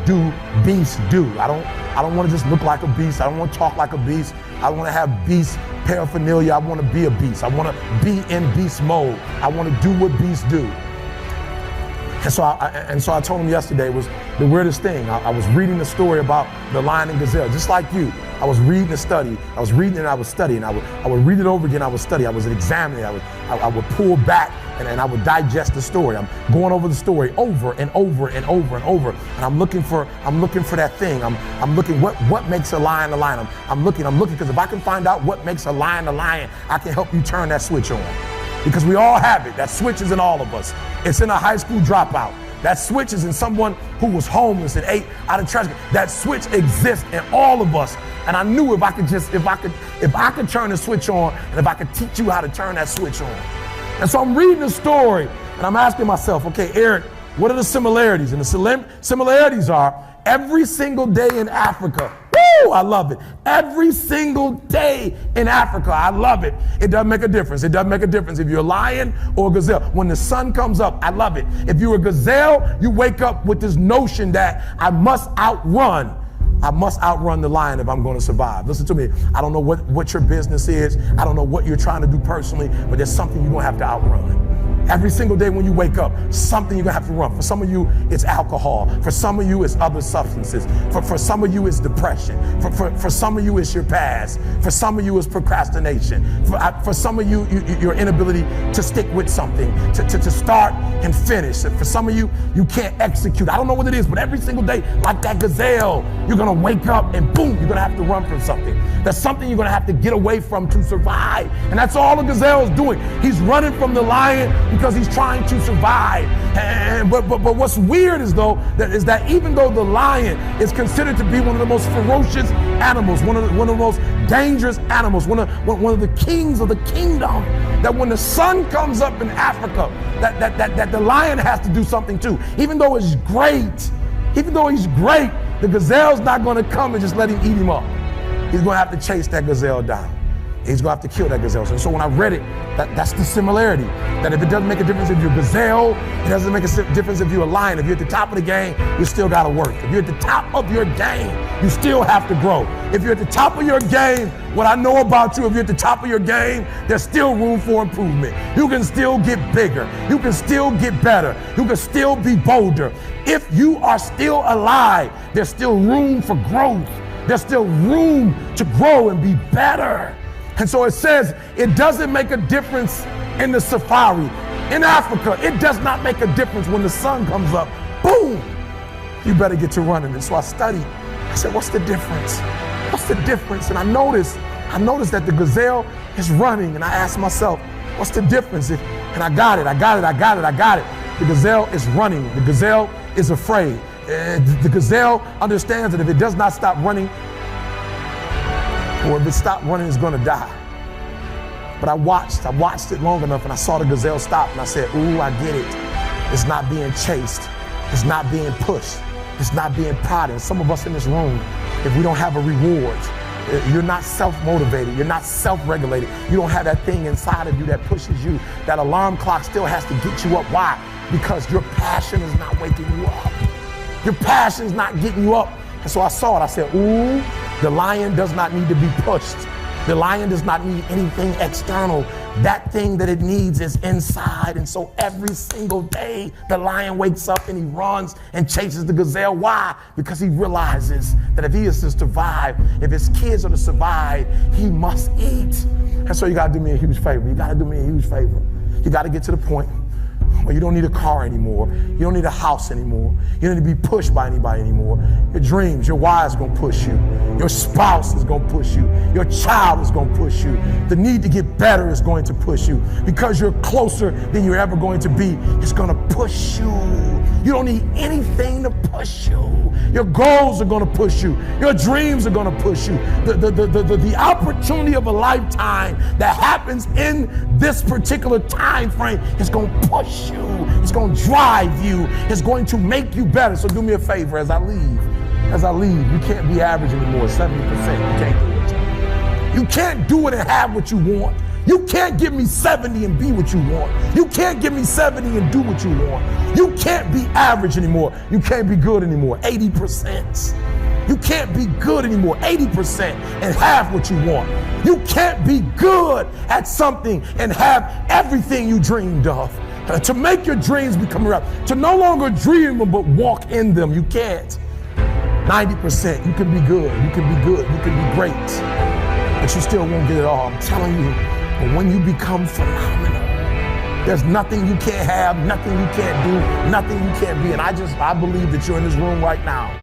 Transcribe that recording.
do beasts do. I don't want to just look like a beast. I don't want to talk like a beast. I want to have beast paraphernalia. I want to be a beast. I want to be in beast mode. I want to do what beasts do. And so I told him yesterday was the weirdest thing. I was reading the story about the lion and gazelle, just like you. I was reading the study. I was reading and I was studying. I would read it over again. I would study. I was examining. I would pull back and I would digest the story. I'm going over the story over and over and over and over. And I'm looking for that thing. I'm looking what makes a lion a lion. I'm looking because if I can find out what makes a lion, I can help you turn that switch on. Because we all have it. That switch is in all of us. It's in a high school dropout. That switch is in someone who was homeless and ate out of trash. That switch exists in all of us. And I knew if I could turn the switch on, and if I could teach you how to turn that switch on. And so I'm reading the story and I'm asking myself, okay, Eric, what are the similarities? And the similarities are every single day in Africa. Woo, I love it. Every single day in Africa, I love it. It doesn't make a difference. It doesn't make a difference if you're a lion or a gazelle. When the sun comes up, I love it. If you're a gazelle, you wake up with this notion that I must outrun the lion if I'm going to survive. Listen to me. I don't know what your business is. I don't know what you're trying to do personally, but there's something you're going to have to outrun. Every single day when you wake up, something you're gonna have to run. For some of you, it's alcohol. For some of you, it's other substances. For some of you, it's depression. For some of you, it's your past. For some of you, it's procrastination. For some of you, your inability to stick with something, to start and finish. For some of you, you can't execute. I don't know what it is, but every single day, like that gazelle, you're gonna wake up and boom, you're gonna have to run from something. There's something you're gonna have to get away from to survive. And that's all the gazelle is doing. He's running from the lion because he's trying to survive. But what's weird is that even though the lion is considered to be one of the most ferocious animals, one of the most dangerous animals, one of the kings of the kingdom, that when the sun comes up in Africa, that the lion has to do something too. Even though he's great, the gazelle's not going to come and just let him eat him up. He's going to have to chase that gazelle down. He's going to have to kill that gazelle. And so when I read it, that's the similarity. That if it doesn't make a difference if you're a gazelle, it doesn't make a difference if you're a lion. If you're at the top of the game, you still got to work. If you're at the top of your game, you still have to grow. If you're at the top of your game, what I know about you, if you're at the top of your game, there's still room for improvement. You can still get bigger. You can still get better. You can still be bolder. If you are still alive, there's still room for growth. There's still room to grow and be better. And so it says it doesn't make a difference in the safari. In Africa, it does not make a difference when the sun comes up. Boom! You better get to running. And so I studied. I said, what's the difference? What's the difference? And I noticed that the gazelle is running. And I asked myself, what's the difference? And I got it. The gazelle is running. The gazelle is afraid. The gazelle understands that if it does not stop running, or if it stopped running, it's going to die. But I watched it long enough and I saw the gazelle stop and I said, ooh, I get it. It's not being chased. It's not being pushed. It's not being prodded. Some of us in this room, if we don't have a reward, you're not self-motivated, you're not self-regulated, you don't have that thing inside of you that pushes you, that alarm clock still has to get you up. Why? Because your passion is not waking you up. Your passion is not getting you up. And so I saw it, I said, ooh, the lion does not need to be pushed. The lion does not need anything external. That thing that it needs is inside. And so every single day, the lion wakes up and he runs and chases the gazelle. Why? Because he realizes that if he is to survive, if his kids are to survive, he must eat. And so you gotta do me a huge favor. You gotta get to the point where you don't need a car anymore. You don't need a house anymore. You don't need to be pushed by anybody anymore. Your dreams, your wives gonna push you. Your spouse is gonna push you. Your child is gonna push you. The need to get better is going to push you. Because you're closer than you're ever going to be, it's gonna push you. You don't need anything to push you. Your goals are gonna push you. Your dreams are gonna push you. The opportunity of a lifetime that happens in this particular time frame is gonna push you. It's gonna drive you. It's going to make you better. So do me a favor as I leave, you can't be average anymore, 70%. You can't do it. You can't do it and have what you want. You can't give me 70 and be what you want. You can't give me 70 and do what you want. You can't be average anymore. You can't be good anymore. 80%. You can't be good anymore. 80% and have what you want. You can't be good at something and have everything you dreamed of. To make your dreams become real. To no longer dream them but walk in them. You can't. 90%. You can be good. You can be good. You can be great. But you still won't get it all. I'm telling you. But when you become phenomenal, there's nothing you can't have, nothing you can't do, nothing you can't be. And I believe that you're in this room right now.